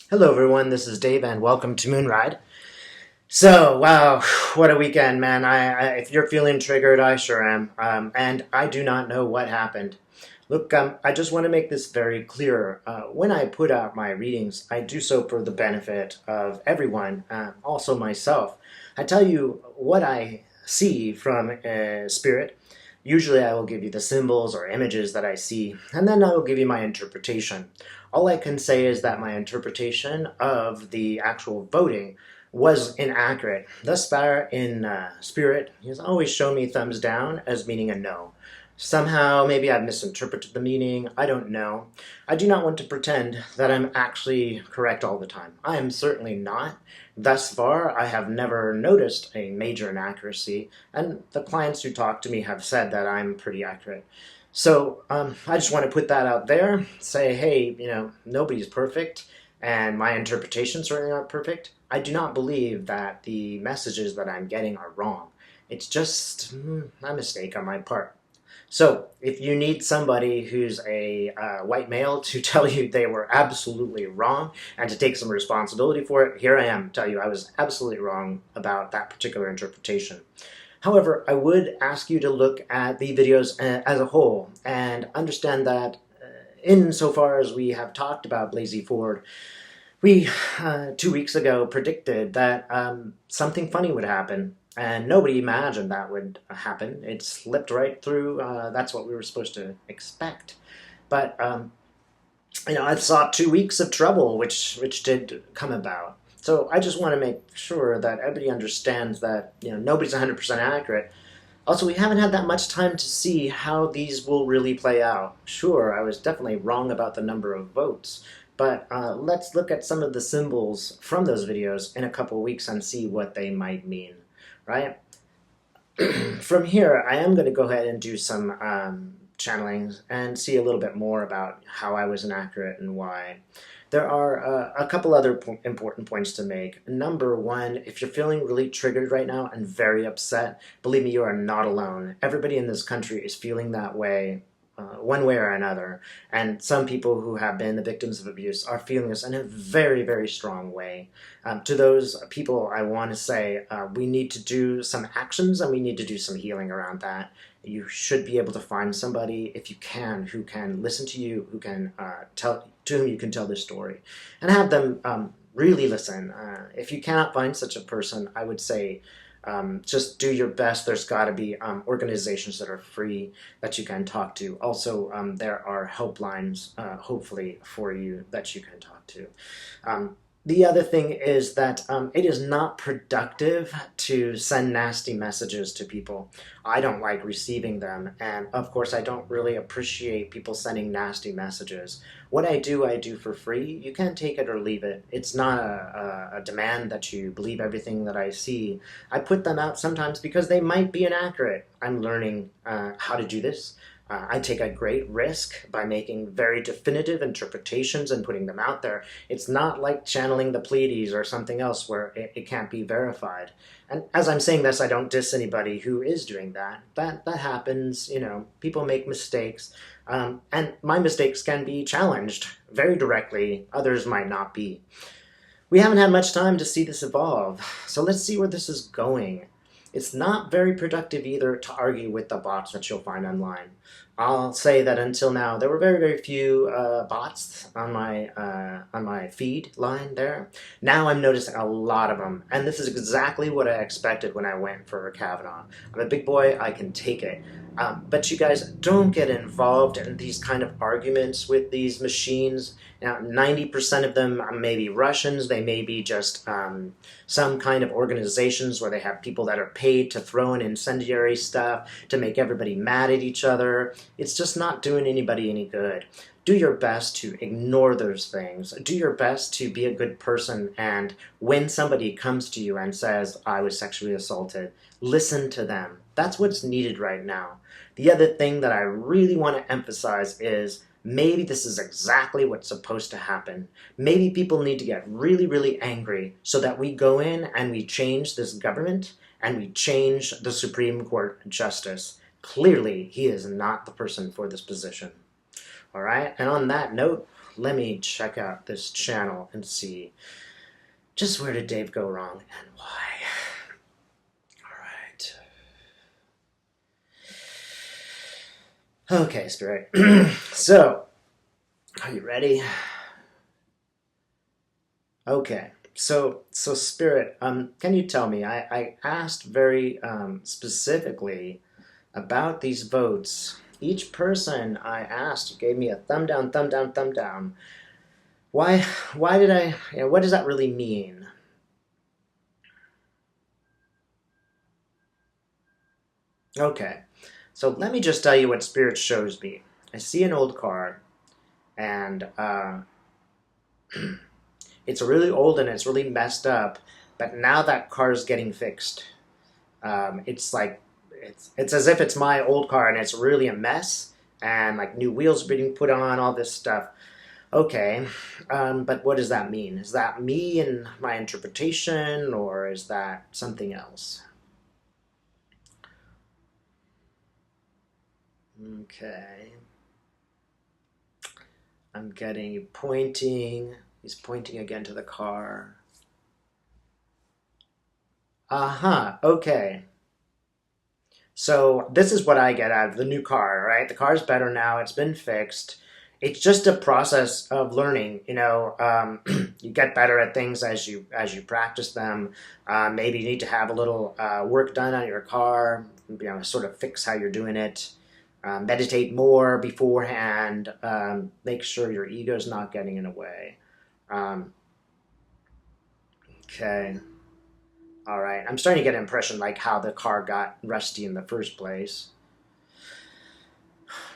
Hello, everyone. This is Dave, and welcome to Moonride. So, wow, what a weekend, man! If you're feeling triggered, I sure am, and I do not know what happened. Look, I just want to make this very clear. When I put out my readings, I do so for the benefit of everyone, also myself. I tell you what I see from spirit. Usually, I will give you the symbols or images that I see, and then I will give you my interpretation. All I can say is that my interpretation of the actual voting was inaccurate. Thus far, in spirit, he has always shown me thumbs down as meaning a no. Somehow, maybe I've misinterpreted the meaning. I don't know. I do not want to pretend that I'm actually correct all the time. I am certainly not. Thus far, I have never noticed a major inaccuracy, and the clients who talk to me have said that I'm pretty accurate. So I just want to put that out there, say, hey, nobody's perfect, and my interpretations certainly aren't perfect. I do not believe that the messages that I'm getting are wrong. It's just a mistake on my part. So, if you need somebody who's a white male to tell you they were absolutely wrong and to take some responsibility for it, here I am. Tell you I was absolutely wrong about that particular interpretation. However, I would ask you to look at the videos as a whole and understand that insofar as we have talked about Blasey Ford, we 2 weeks ago predicted that something funny would happen, and nobody imagined that would happen. It slipped right through. That's what we were supposed to expect. But I saw 2 weeks of trouble, which did come about. So I just want to make sure that everybody understands that nobody's 100% accurate. Also, we haven't had that much time to see how these will really play out. Sure, I was definitely wrong about the number of votes, but let's look at some of the symbols from those videos in a couple of weeks and see what they might mean, right? From here, I am going to go ahead and do some channelings and see a little bit more about how I was inaccurate and why. There are a couple other important points to make. Number one, if you're feeling really triggered right now and very upset, believe me, you are not alone. Everybody in this country is feeling that way, one way or another. And some people who have been the victims of abuse are feeling this in a very, very strong way. To those people, I want to say we need to do some actions and we need to do some healing around that. You should be able to find somebody, if you can, who can listen to you, who can to whom you can tell this story, and have them really listen. If you cannot find such a person, I would say just do your best. There's got to be organizations that are free that you can talk to. Also, there are helplines, hopefully, for you that you can talk to. The other thing is that it is not productive to send nasty messages to people. I don't like receiving them, and of course I don't really appreciate people sending nasty messages. What I do for free. You can take it or leave it. It's not a demand that you believe everything that I see. I put them out sometimes because they might be inaccurate. I'm learning how to do this. I take a great risk by making very definitive interpretations and putting them out there. It's not like channeling the Pleiades or something else where it can't be verified. And as I'm saying this, I don't diss anybody who is doing that. That happens. People make mistakes, and my mistakes can be challenged very directly. Others might not be. We haven't had much time to see this evolve, so let's see where this is going. It's not very productive either to argue with the bots that you'll find online. I'll say that until now, there were very, very few bots on my feed line there. Now I'm noticing a lot of them, and this is exactly what I expected when I went for Kavanaugh. I'm a big boy, I can take it. But you guys don't get involved in these kind of arguments with these machines. Now, 90% of them may be Russians. They may be just some kind of organizations where they have people that are paid to throw in incendiary stuff to make everybody mad at each other. It's just not doing anybody any good. Do your best to ignore those things. Do your best to be a good person, and when somebody comes to you and says, I was sexually assaulted, listen to them. That's what's needed right now. The other thing that I really want to emphasize is maybe this is exactly what's supposed to happen. Maybe people need to get really, really angry so that we go in and we change this government and we change the Supreme Court justice. Clearly, he is not the person for this position. All right, and on that note, let me check out this channel and see just where did Dave go wrong and why. All right. Okay, Spirit. So, are you ready? Okay. So Spirit, can you tell me? I asked very specifically about these votes. Each person I asked gave me a thumb down, thumb down, thumb down. Why? Why did I? What does that really mean? Okay. So let me just tell you what Spirit shows me. I see an old car, and it's really old and it's really messed up. But now that car is getting fixed. It's like it's as if it's my old car and it's really a mess, and like new wheels are being put on, all this stuff. Okay, but what does that mean? Is that me and my interpretation, or is that something else? Okay. I'm getting pointing. He's pointing again to the car. Uh-huh. Okay. So this is what I get out of the new car, right? The car's better now. It's been fixed. It's just a process of learning. You get better at things as you practice them. Maybe you need to have a little work done on your car. Sort of fix how you're doing it. Meditate more beforehand. Make sure your ego's not getting in the way. Um, okay. All right. I'm starting to get an impression like how the car got rusty in the first place.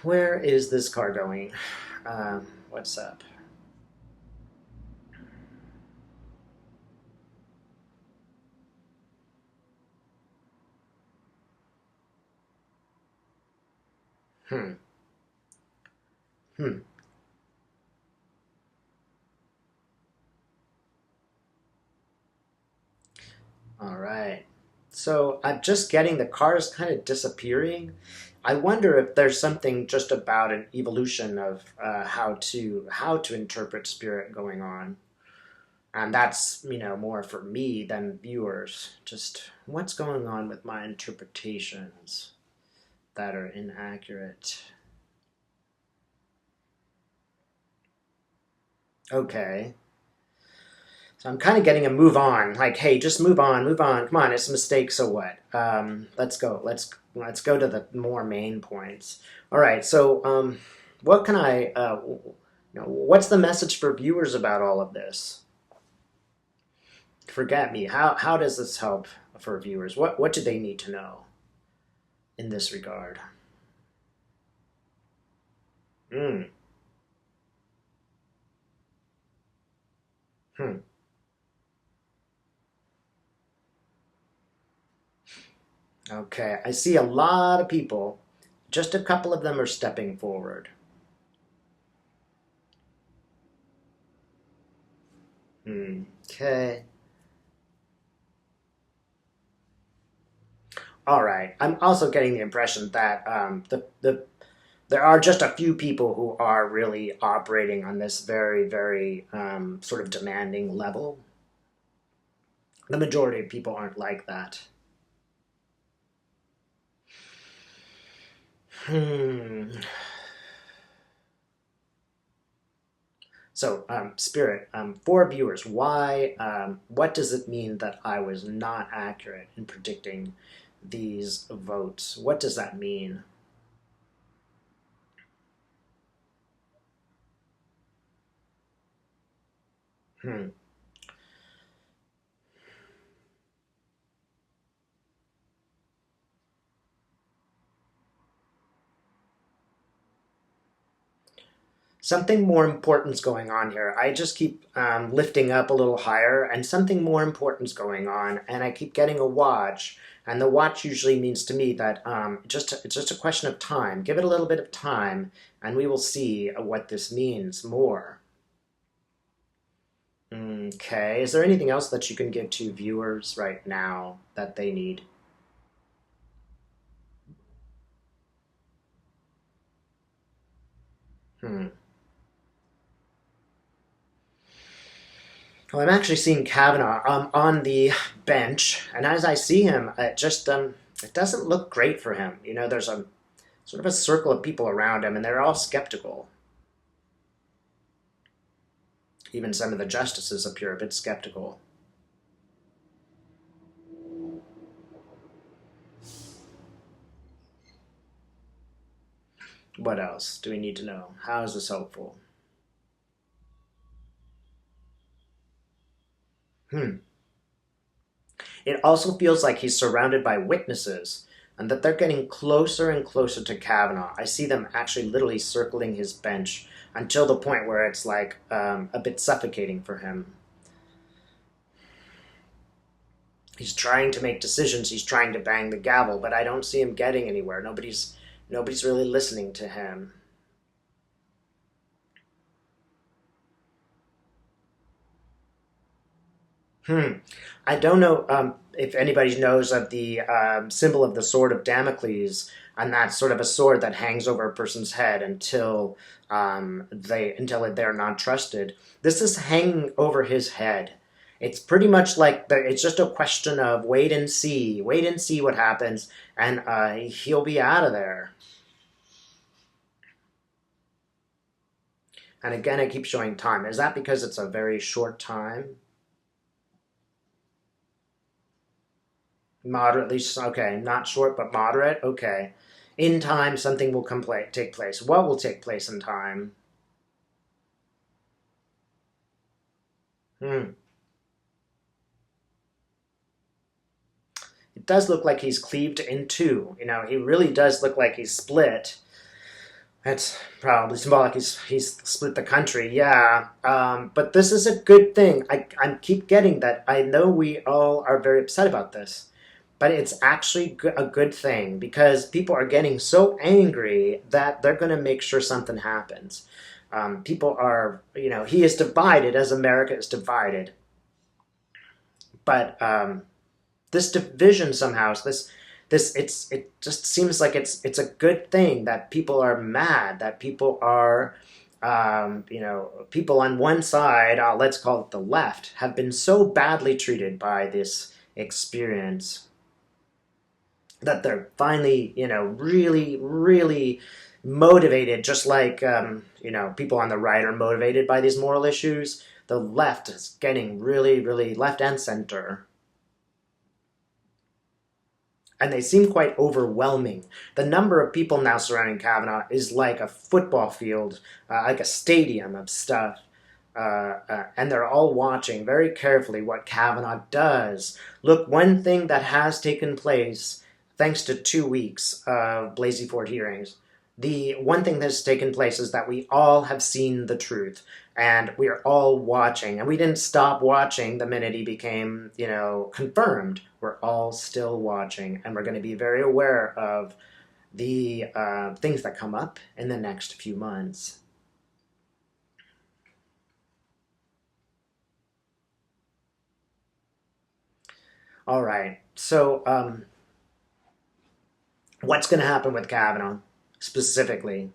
Where is this car going? What's up? Hmm. Hmm. All right. So I'm just getting the car is kind of disappearing. I wonder if there's something just about an evolution of how to interpret spirit going on, and that's more for me than viewers. Just what's going on with my interpretations that are inaccurate. Okay. So I'm kind of getting a move on, like, hey, just move on, move on. Come on, it's a mistake. So what? Let's go. Let's go to the more main points. All right. So what can I? What's the message for viewers about all of this? Forget me. How does this help for viewers? What do they need to know in this regard? Hmm. Hmm. Okay. I see a lot of people. Just a couple of them are stepping forward. Hmm. Okay. All right. I'm also getting the impression that there are just a few people who are really operating on this very, very sort of demanding level. The majority of people aren't like that. Hmm. So, Spirit, for viewers, what does it mean that I was not accurate in predicting these votes? What does that mean? Hmm. Something more important's going on here. I just keep lifting up a little higher, and something more important's going on, and I keep getting a watch. And the watch usually means to me that it's just a question of time. Give it a little bit of time, and we will see what this means more. Okay. Is there anything else that you can give to viewers right now that they need? Hmm. Well, I'm actually seeing Kavanaugh on the bench, and as I see him, it doesn't look great for him. There's a sort of a circle of people around him, and they're all skeptical. Even some of the justices appear a bit skeptical. What else do we need to know? How is this helpful? Hmm. It also feels like he's surrounded by witnesses and that they're getting closer and closer to Kavanaugh. I see them actually literally circling his bench until the point where it's like a bit suffocating for him. He's trying to make decisions, he's trying to bang the gavel, but I don't see him getting anywhere. Nobody's really listening to him. Hmm. I don't know if anybody knows of the symbol of the sword of Damocles, and that's sort of a sword that hangs over a person's head until they're not trusted. This is hanging over his head. It's pretty much like it's just a question of wait and see what happens, and he'll be out of there. And again, I keep showing time. Is that because it's a very short time? Moderately, okay, not short, but moderate, okay. In time, something will take place. What will take place in time? Hmm. It does look like he's cleaved in two. He really does look like he's split. That's probably symbolic. He's split the country, yeah. But this is a good thing. I keep getting that. I know we all are very upset about this, but it's actually a good thing because people are getting so angry that they're going to make sure something happens. People are, he is divided as America is divided, but this division somehow, it just seems like it's a good thing that people are mad, that people are, people on one side, let's call it the left, have been so badly treated by this experience that they're finally, really, really motivated, just like, people on the right are motivated by these moral issues. The left is getting really, really left and center. And they seem quite overwhelming. The number of people now surrounding Kavanaugh is like a football field, like a stadium of stuff. And they're all watching very carefully what Kavanaugh does. Look, one thing that has taken place, thanks to 2 weeks of Blasey Ford hearings, the one thing that's taken place is that we all have seen the truth and we are all watching. And we didn't stop watching the minute he became, confirmed. We're all still watching, and we're going to be very aware of the things that come up in the next few months. All right. So, what's going to happen with Kavanaugh specifically?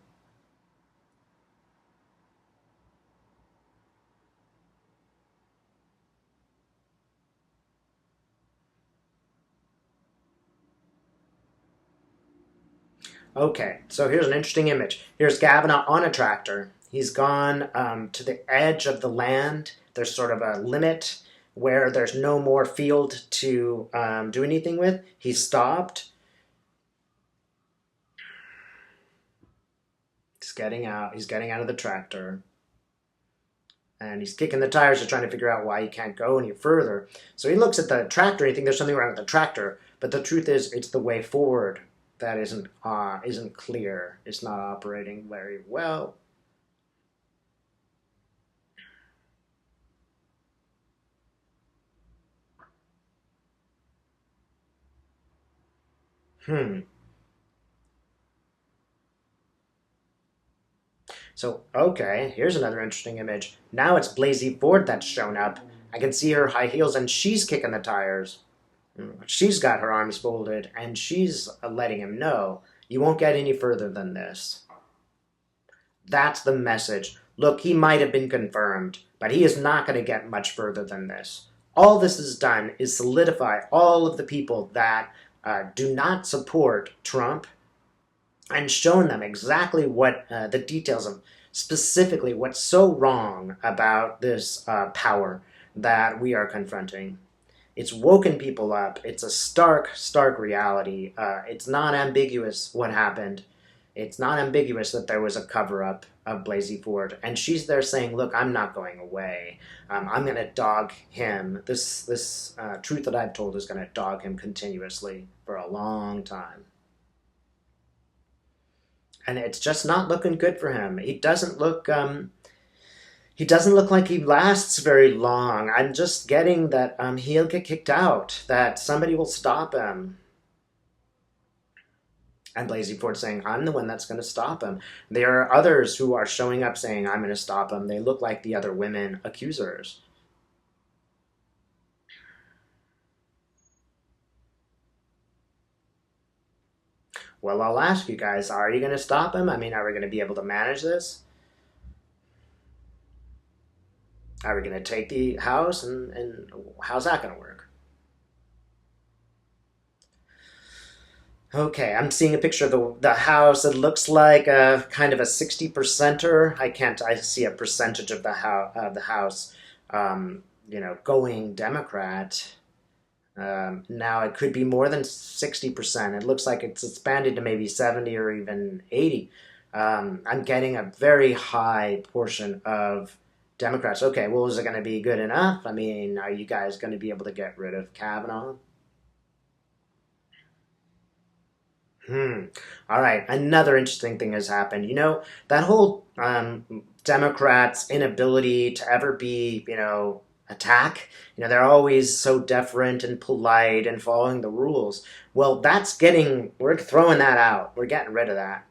Okay, so here's an interesting image. Here's Kavanaugh on a tractor. He's gone to the edge of the land. There's sort of a limit where there's no more field to do anything with. He's stopped. He's getting out. He's getting out of the tractor. And he's kicking the tires to trying to figure out why he can't go any further. So he looks at the tractor and he thinks there's something wrong with the tractor. But the truth is, it's the way forward that isn't clear. It's not operating very well. Hmm. So, okay, here's another interesting image. Now it's Blasey Ford that's shown up. I can see her high heels and she's kicking the tires. She's got her arms folded and she's letting him know, you won't get any further than this. That's the message. Look, he might have been confirmed, but he is not going to get much further than this. All this has done is solidify all of the people that do not support Trump and shown them exactly what the details of specifically what's so wrong about this power that we are confronting. It's woken people up. It's a stark, stark reality. It's not ambiguous what happened. It's not ambiguous that there was a cover up of Blasey Ford. And she's there saying, look, I'm not going away. I'm going to dog him. This truth that I've told is going to dog him continuously for a long time. And it's just not looking good for him. He doesn't look like he lasts very long. I'm just getting that he'll get kicked out, that somebody will stop him. And Blasey Ford saying, I'm the one that's going to stop him. There are others who are showing up saying, I'm going to stop him. They look like the other women accusers. Well, I'll ask you guys, are you going to stop him? I mean, are we going to be able to manage this? Are we going to take the House? And how's that going to work? Okay, I'm seeing a picture of the House. It looks like a kind of a 60%er. I see a percentage of the House, going Democrat. Now it could be more than 60%. It looks like it's expanded to maybe 70 or even 80. I'm getting a very high portion of Democrats. Okay, well, is it going to be good enough? I mean, are you guys going to be able to get rid of Kavanaugh? All right. Another interesting thing has happened. That whole Democrats' inability to ever be, attack. They're always so deferent and polite and following the rules. Well, we're throwing that out. We're getting rid of that.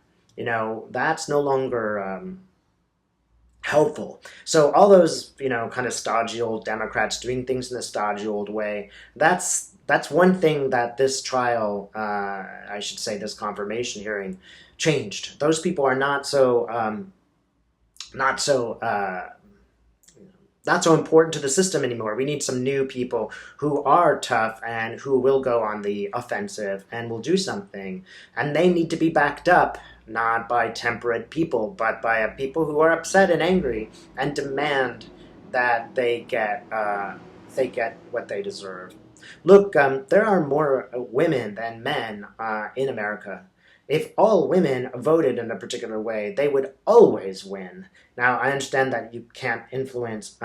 That's no longer helpful. So all those, kind of stodgy old Democrats doing things in the stodgy old way, that's one thing that this trial, I should say this confirmation hearing, changed. Those people are not so not so not so important to the system anymore. We need some new people who are tough and who will go on the offensive and will do something. And they need to be backed up, not by temperate people, but by people who are upset and angry and demand that they get what they deserve. Look, there are more women than men in America. If all women voted in a particular way, they would always win. Now, I understand that you can't influence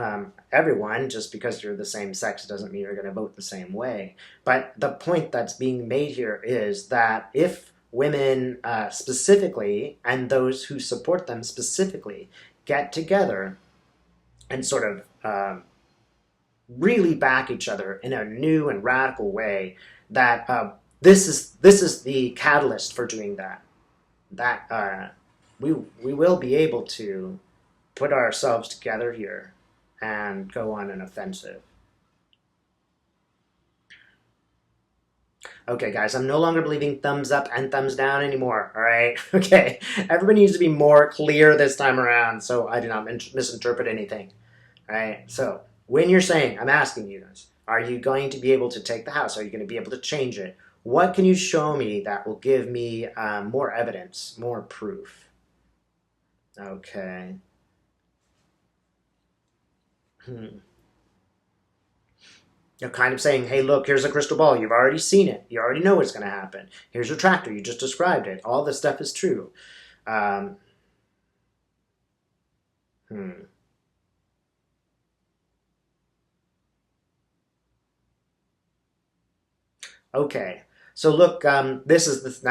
everyone. Just because you're the same sex doesn't mean you're going to vote the same way. But the point that's being made here is that if women specifically, and those who support them specifically, get together and sort of really back each other in a new and radical way, that this is the catalyst for doing that. That we will be able to put ourselves together here and go on an offensive. Okay, guys, I'm no longer believing thumbs up and thumbs down anymore, all right? Okay, everybody needs to be more clear this time around so I do not misinterpret anything, all right? So, when you're saying, I'm asking you guys, are you going to be able to take the House? Are you going to be able to change it? What can you show me that will give me more evidence, more proof? Okay. You're kind of saying, hey, look, here's a crystal ball. You've already seen it. You already know what's going to happen. Here's your tractor. You just described it. All this stuff is true. Um, hmm. Okay. So look, now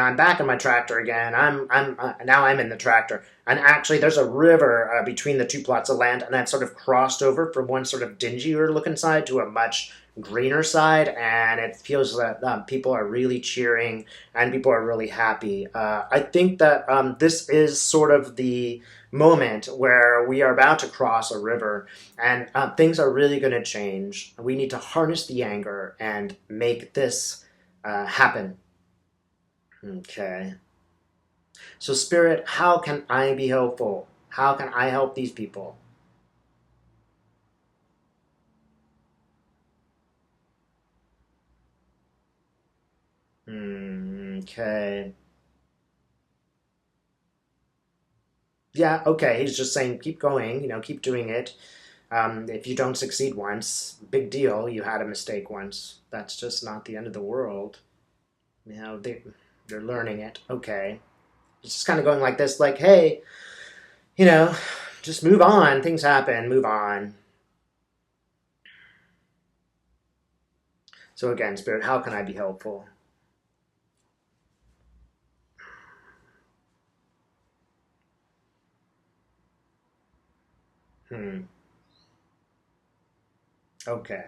I'm back in my tractor again. Now I'm in the tractor, and actually there's a river between the two plots of land, and I've sort of crossed over from one sort of dingier looking side to a much greener side, and it feels that people are really cheering and people are really happy. I think that this is sort of the moment where we are about to cross a river, and things are really going to change. We need to harness the anger and make this happen. Okay. So, Spirit, how can I be helpful? How can I help these people? Okay. Yeah, okay. He's just saying, keep going, keep doing it. If you don't succeed once, big deal. You had a mistake once. That's just not the end of the world. They're learning it. Okay. It's just kind of going like this, like, hey, you know, just move on. Things happen. Move on. So again, Spirit, how can I be helpful? Hmm. Okay.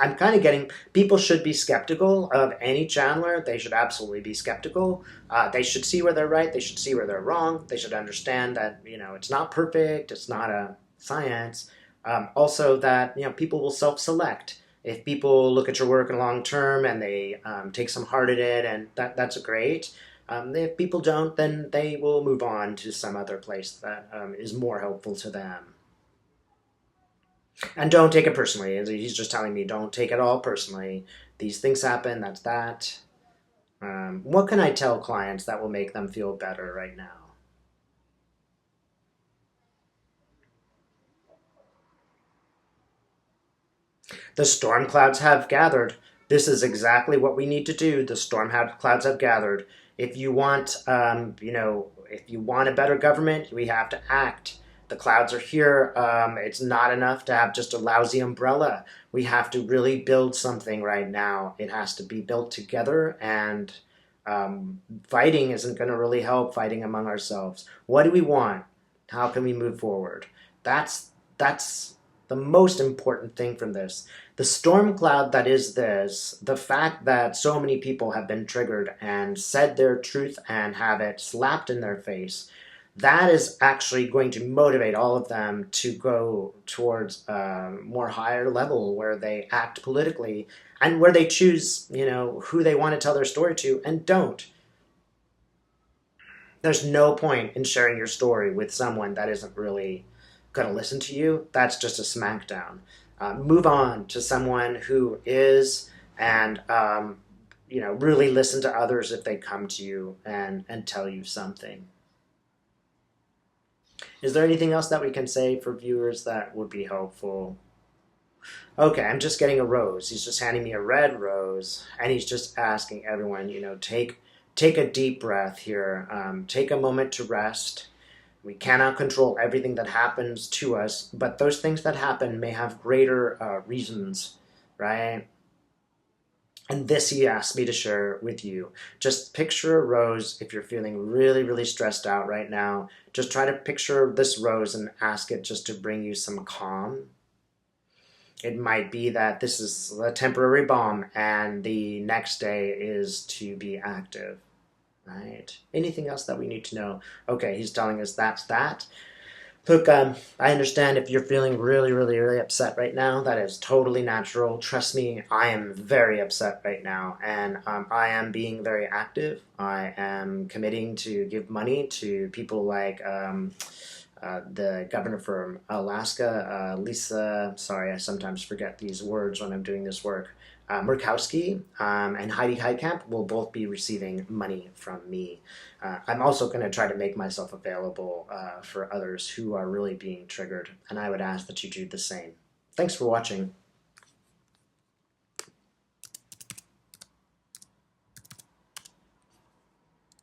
I'm kind of getting people should be skeptical of any channeler. They should absolutely be skeptical. They should see where they're right. They should see where they're wrong. They should understand that it's not perfect. It's not a science. Also, that people will self-select. If people look at your work in long term and they take some heart in it, and that's great. If people don't, then they will move on to some other place that is more helpful to them. And don't take it personally. He's just telling me, don't take it all personally. These things happen. That's that. What can I tell clients that will make them feel better right now? The storm clouds have gathered. This is exactly what we need to do. The clouds have gathered. If you want, if you want a better government, we have to act. The clouds are here. It's not enough to have just a lousy umbrella. We have to really build something right now. It has to be built together, and fighting isn't going to really help. Fighting among ourselves. What do we want? How can we move forward? That's the most important thing from this. The storm cloud that is this, the fact that so many people have been triggered and said their truth and have it slapped in their face, that is actually going to motivate all of them to go towards a more higher level where they act politically and where they choose, who they want to tell their story to and don't. There's no point in sharing your story with someone that isn't really going to listen to you. That's just a smackdown. Move on to someone who is, and really listen to others if they come to you and tell you something. Is there anything else that we can say for viewers that would be helpful? Okay, I'm just getting a rose. He's just handing me a red rose, and he's just asking everyone, take a deep breath here. Take a moment to rest. We cannot control everything that happens to us, but those things that happen may have greater reasons, right? And this he asked me to share with you. Just picture a rose if you're feeling really, really stressed out right now. Just try to picture this rose and ask it just to bring you some calm. It might be that this is a temporary bomb and the next day is to be active, right? Anything else that we need to know? Okay, he's telling us that's that. Look, I understand if you're feeling really, really, really upset right now. That is totally natural. Trust me, I am very upset right now, and I am being very active. I am committing to give money to people like the governor from Alaska, Lisa. Sorry, I sometimes forget these words when I'm doing this work. Murkowski and Heidi Heitkamp will both be receiving money from me. I'm also going to try to make myself available for others who are really being triggered, and I would ask that you do the same. Thanks for watching.